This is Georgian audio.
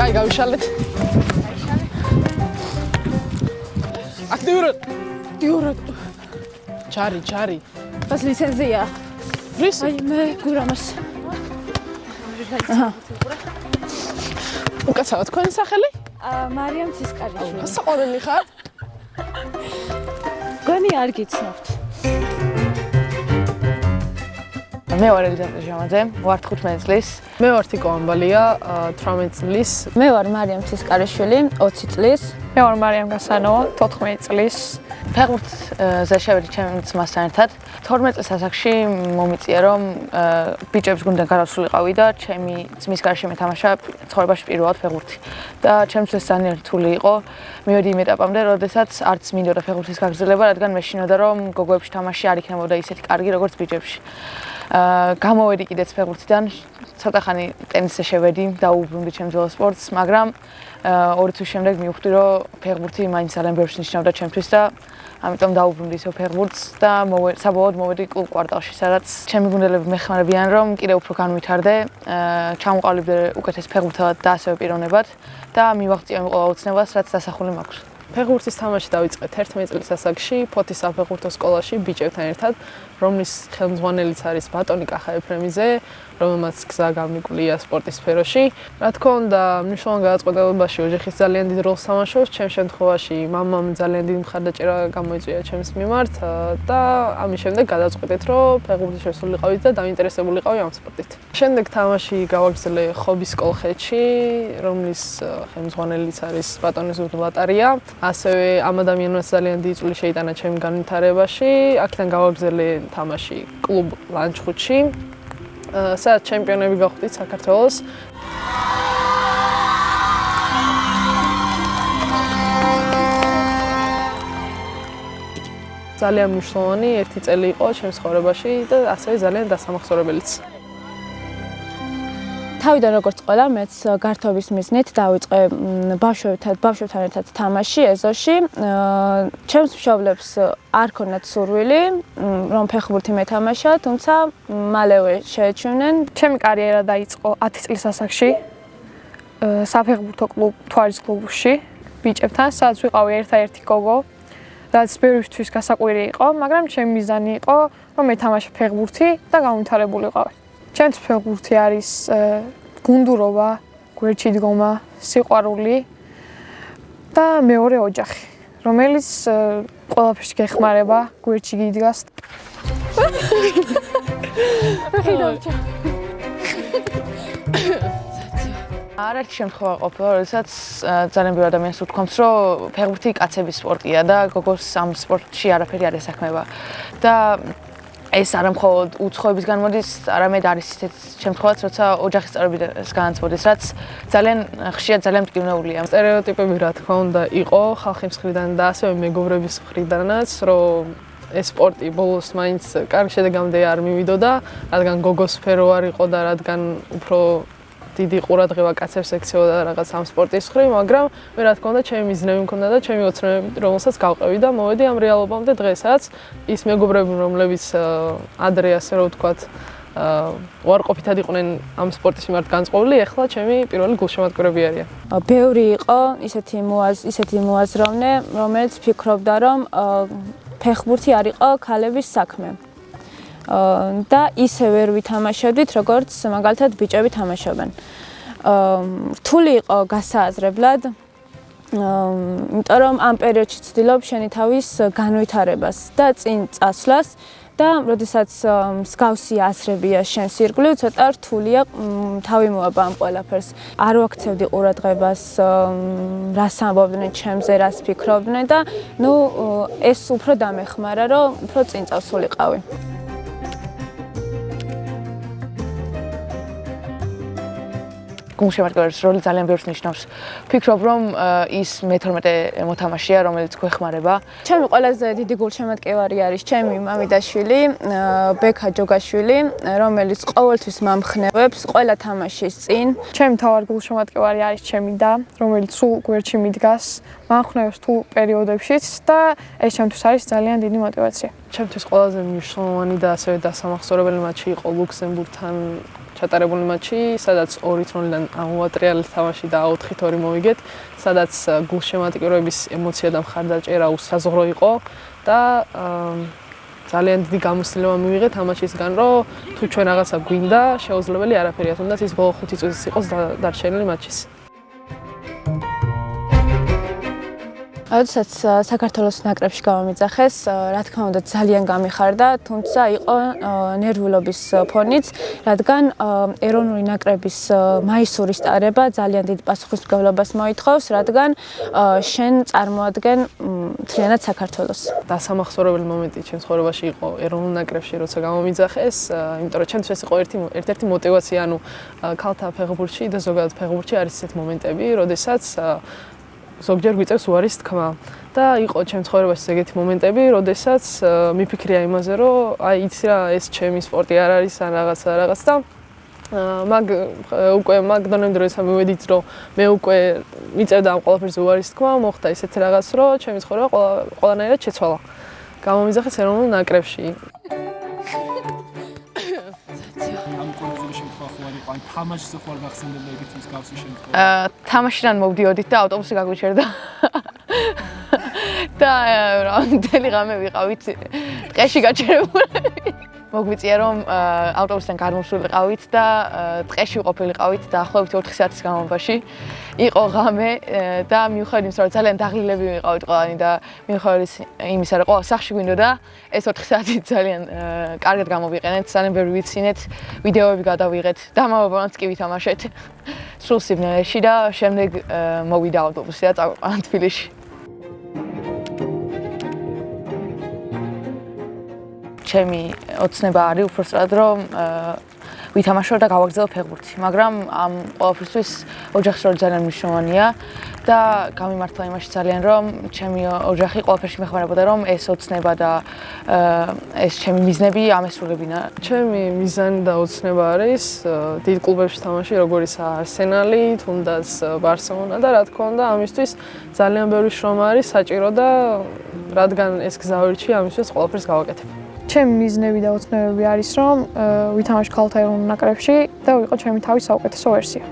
კაი, გავიშალეთ. აქტიურად. აქტიურად. ჯარი. მას ლიცენზია. რის? აი მე გურამას. უკაცრავად თქვენი სახელი? მარიამ ცისკარიშვილი. საყვარელი ხარ? გონი არ გიცნობთ. მე ვარ ელიზაბეტ ჟამაძე, ვარ 15 წლის. მე ვარ თიკო ამბალია, 18 წლის. მე ვარ მარიამ ცისკარიშვილი, 20 წლის. მე ვარ მარიამ გასანოვა, 14 წლის. ფეხბურთზე შევედი ჩემი ძმასთან ერთად. 12 წლის ასაკში მომიწია რომ ბიჭებს გუნდიდან გადავსულიყავი და ჩემი ძმის გარშემო მეთამაშა ცხოვრებაში პირველად ფეხბურთი. და ჩემთვის ძალიან რთული იყო. მივედი იმ ეტაპამდე, როდესაც არც მინდოდა ფეხბურთის გაგრძელება, რადგან მე შინოდა რომ გოგოებში თამაში არ იქნებოდა ისეთი კარგი როგორც ბიჭებში. გამოვედი კიდეც ფეხბურთიდან, ცოტა ხანი ტენისზე შევედი, დაუბრუნდი ჩემს ველოსპორტს, მაგრამ 2 თვის შემდეგ მივხვდი რომ ფეხბურთი მაინც ძალიან ბევრს ნიშნავდა ჩემთვის და ამიტომ დაუბრუნდი ისევ ფეხბურთს და საბოლოოდ მოვედი კლუბ კვარტალში, სადაც ჩემი გუნდელები მეხმარებიან რომ კიდევ უფრო განვითარდე, ჩამოყალიბდე უკეთეს ფეხბურთელად და ასევე პიროვნებად და მივაღწია იმ ყველა უცნებას, რაც დასახული მაქვს. ფეხბურთის თამაში დავიწყე 11 წლის ასაკში, ფოთის საფეხბურთო სკოლაში ბიჭებთან ერთად, რომლის ხელმძღვანელიც არის ბატონი კახა ეფრემიძე, რომელმაც გზა გამიკვლია სპორტის სფეროში. რა თქმა უნდა, მნიშვნელოვან გადაწყვეტილებაში ოჯახის ძალიან დიდ როლს თამაშობს. ჩემ შემთხვევაში მამამ ძალიან დიდი მხარდაჭერა გამოიწვია ჩემს მიმართ და ამის შემდეგ გადაწყვეტეთ, რომ ფეხბურთში შესულიყავით და დაინტერესებულიყავი ამ სპორტით. შემდეგ თამაში გავაგრძელე ხობის კოლხეთში, რომლის ხელმძღვანელიც არის ბატონი ზურგლატარია. ასევე ამ ადამიანს ძალიან დიდი წვლილი შეიტანა ჩემი განვითარებაში. აქედან გავაგრძელე თამაში კლუბ ლანჩხუთში. სადაც ჩემპიონები გავხდით საქართველოს. ძალიან მნიშვნელოვანი ერთი წელი იყო ჩემს ცხოვრებაში და ასევე ძალიან დასამახსოვრებელიც. თავიდან როგორც ყველა მეც გართობის მიზნით დავიწყე ბავშვებთან ერთად თამაში ეზოში. ჩემს მშობლებს არ ქონდათ სურვილი რომ ფეხბურთი მეთამაშა, თუმცა მალევე შეეჩვენენ. ჩემი კარიერა დაიწყო 10 წლის ასაკში საფეხბურთო კლუბ თვარის კლუბში ბიჭებთან, სადაც ვიყავი ერთადერთი გოგო, რაც ბევრისთვის გასაკვირი იყო, მაგრამ ჩემი მიზანი იყო რომ მეთამაშა ფეხბურთი და განვითარებულიყავი. ჩემს ფეხბურთი არის გუნდურობა, გვერდში დგომა, სიყვარული და მეორე ოჯახი, რომელიც ყველაფერში გეხმარება, გვერდში გიდგას. არაერთი შემთხვევა ყოფილა, როდესაც ძალიან ბევრი ადამიანს უთქვამს, რომ ფეხბურთი კაცების სპორტია და გოგოს ამ სპორტში არაფერი არ ესაქმება. და ეს არა მხოლოდ უცხოებისგან მოდის, არამედ არის ისეთ შემთხვევაც, როცა ოჯახის წევრებიც განაცვლის, რაც ძალიან ხშირად ძალიან მტკივნეულია. სტერეოტიპები რა თქმა უნდა იყო ხალხის მხრიდან და ასევე მეგობრების მხრიდანაც, რომ ეს სპორტი ბოლოს მაინც კარგ შედეგამდე არ მივიდოდა, რადგან გოგოს სფერო არ იყო და რადგან უფრო დიდი ყურადღება კაცებს ექცეოდა რაღაც ამ სპორტის მხრივ, მაგრამ მე რა თქმა უნდა ჩემი მიზნები მქონდა და ჩემი ოცნებები, რომელსაც გავყევი და მოვედი ამ რეალობამდე დღესაც. ის მეგობრები, რომლებიც ადრე ასე რომ ვთქვათ, უარყოფითად იყვნენ ამ სპორტის მიმართ განწყობილი, ეხლა ჩემი პირველი გულშემატკივრები არიან. ბევრი იყო ისეთი მოაზროვნე, რომელიც ფიქრობდა, რომ ფეხბურთი არ იყო ქალების საქმე. და ისე ვერ ვითამაშებდით, როგორც მაგალითად ბიჭები თამაშობენ. რთული იყო გასააზრებლად, იმიტომ რომ ამ პერიოდში ცდილობ შენი თავის განვითარებას და წინ წასვლას და როდესაც მსგავსი აზრებია შენს ირგვლივ, ცოტა რთულია თავი მოაბა ამ ყველაფერს. არ ვაქცევდი ყურადღებას, რას ამბობდნენ ჩემზე, რას ფიქრობდნენ და ეს უფრო დამეხმარა, რომ უფრო წინ წავსულიყავი. გულშემატკივრის როლი ძალიან ბევრს ნიშნავს. ვფიქრობ, რომ ის მე-12 მოთამაშეა, რომელიც გვეხმარება. ჩემი ყველაზე დიდი გულშემატკივარი არის ჩემი მამიდაშვილი, ბექა ჯოგაშვილი, რომელიც ყოველთვის მამხნევებს ყველა თამაშის წინ. ჩემი მთავარი გულშემატკივარი არის ჩემი და, რომელიც სულ გვერდში მიდგას, მამხნევებს თუ პერიოდებშიც და ეს ჩემთვის არის ძალიან დიდი мотиваცია. ჩემთვის ყველაზე მნიშვნელოვანი და ასევე დასამახსოვრებელი მატჩი იყო ლუქსემბურგთან ჩატარებული მატჩი, სადაც 2-0-დან ამოვატრიალეთ თამაში და 4-2 მოვიგეთ, სადაც გულშემატკივრების ემოცია და მხარდაჭერა უსაზღვრო იყო და ძალიან დიდი გამოცდილება მივიღეთ ამ მატჩისგან, რომ თუ ჩვენ რაღაცა გვინდა, შეუძლებელი არაფერია, თუნდაც ის ბოლო 5 წუთიც იყოს დარჩენილი მატჩის. როდესაც საქართველოს ნაკრებში გამომიძახეს, რა თქმა უნდა ძალიან გამიხარდა, თუმცა იყო ნერვულობის ფონიც, რადგან ეროვნული ნაკრების მაისურის ტარება ძალიან დიდ პასუხისმგებლობას მოითხოვს, რადგან შენ წარმოადგენ მთლიანად საქართველოს. დასამახსოვრებელი მომენტი ჩემს ცხოვრებაში იყო ეროვნულ ნაკრებში, როცა გამომიძახეს, იმიტომ რომ ჩემთვის ეს იყო ერთ-ერთი мотиваცია, ანუ ქალთა ფეხბურთში და ზოგადად ფეხბურთში არის ესეთ მომენტები, როდესაც ზოგჯერ გვიწევს უარის თქმა და იყო ჩემს ცხოვრებაში ეგეთი მომენტები, როდესაც მიფიქრია იმაზე, რომ აი იცი რა, ეს ჩემი სპორტი არ არის ან რაღაც და მაგ დონემდე როცა მივედით, რომ მე უკვე მიწევდა ამ ყველაფერზე უარის თქმა, მოხდა ისეთი რაღაც, რომ ჩემი ცხოვრება ყველანაირად შეცვალა. გამომიძახეს ეროვნულ ნაკრებში. თამაშზე ხوار გახსენებებით ის გავსი შემთხვევა. თამაშიდან მოვდიოდით და ავტობუსი გაგვიჩერდა. და რამდენი ღამე ვიყავით ტყეში გაჩერებული. მოგვიწია რომ ავტობუსიდან გადმოსულიყავით და ტყეში ვყოფილიყავით დაახლოებით 4 საათის განმავლობაში. იყო ღამე და მიუხედავად იმისა, რომ ძალიან დაღლილები ვიყავით ყველანი და მიუხედავად იმისა, რომ ყველა სახლში გვინდოდა, ეს 4 საათი ძალიან კარგად გამოვიყენეთ, ძალიან ბევრი ვიცინეთ, ვიდეოები გადავიღეთ, დამავებანაც კი ვითამაშეთ სრულ სიბნელეში და შემდეგ მოვიდა ავტობუსი და წავიყვანა თბილისში. ჩემი ოცნება არის უბრალოდ რომ ვითამაშო და გავაგრძელო ფეხბურთი, მაგრამ ამ ყველაფრისთვის ოჯახის როლი ძალიან მნიშვნელოვანია და გამიმართლა იმაში ძალიან რომ ჩემი ოჯახი ყველაფერში მეხმარებოდა რომ ეს ოცნება და ეს ჩემი მიზნები ამესრულებინა. ჩემი მიზანი და ოცნება არის დიდ კლუბებში თამაში, როგორიც არსენალი, თუნდაც ბარსელონა და რა თქმა უნდა, ამისთვის ძალიან ბევრი შრომა არის საჭირო და რადგან ეს გზა ვირჩი, ამისთვის ყველაფერს გავაკეთებ. ჩემი მიზნები და ოცნებები არის რომ ვითამაშო ქალთა ეროვნულ ნაკრებში და ვიყო ჩემი თავის საუკეთესო ვერსია.